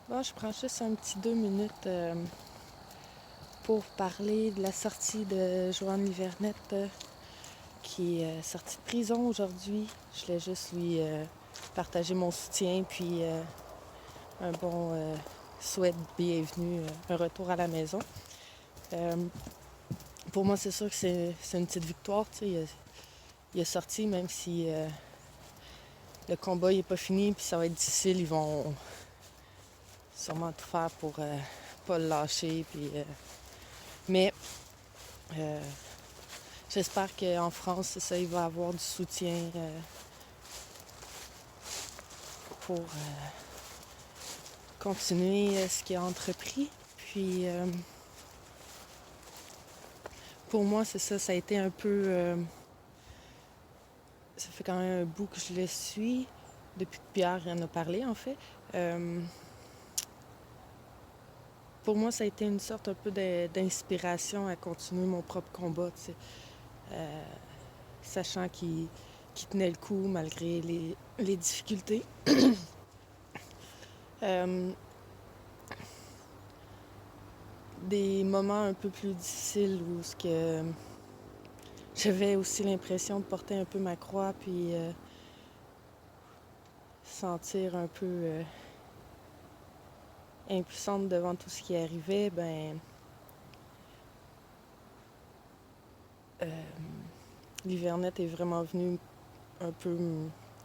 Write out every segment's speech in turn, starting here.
Bon, je prends juste un petit 2 minutes pour parler de la sortie de Joanne Livernette qui est sortie de prison aujourd'hui. Je voulais juste lui partager mon soutien puis un bon souhait de bienvenue, un retour à la maison. Euh, pour moi, c'est sûr que c'est une petite victoire. Tu sais, il est sorti, même si le combat n'est pas fini puis ça va être difficile. Ils vont sûrement tout faire pour pas le lâcher. Mais euh, j'espère qu'en France, c'est ça, il va avoir du soutien pour continuer ce qu'il a entrepris. Puis pour moi, c'est ça, ça a été un peu... ça fait quand même un bout que je le suis, depuis que Pierre en a parlé, en fait. Euh, pour moi, ça a été une sorte un peu d'inspiration à continuer mon propre combat, tu sais. Euh, sachant qu'il tenait le coup malgré les difficultés. Euh, des moments un peu plus difficiles où ce que j'avais aussi l'impression de porter un peu ma croix puis sentir un peu impuissante devant tout ce qui arrivait, ben euh, l'hivernette est vraiment venue un peu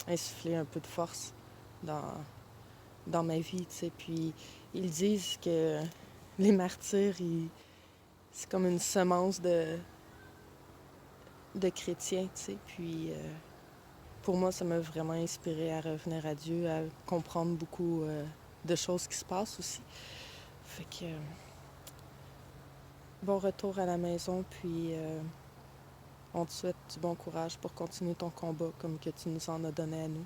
insuffler un peu de force dans, dans ma vie, tu sais. Puis ils disent que les martyrs, c'est comme une semence de chrétiens, tu sais. Puis pour moi, ça m'a vraiment inspiré à revenir à Dieu, à comprendre beaucoup de choses qui se passent aussi. Fait que bon retour à la maison, puis on te souhaite du bon courage pour continuer ton combat comme que tu nous en as donné à nous.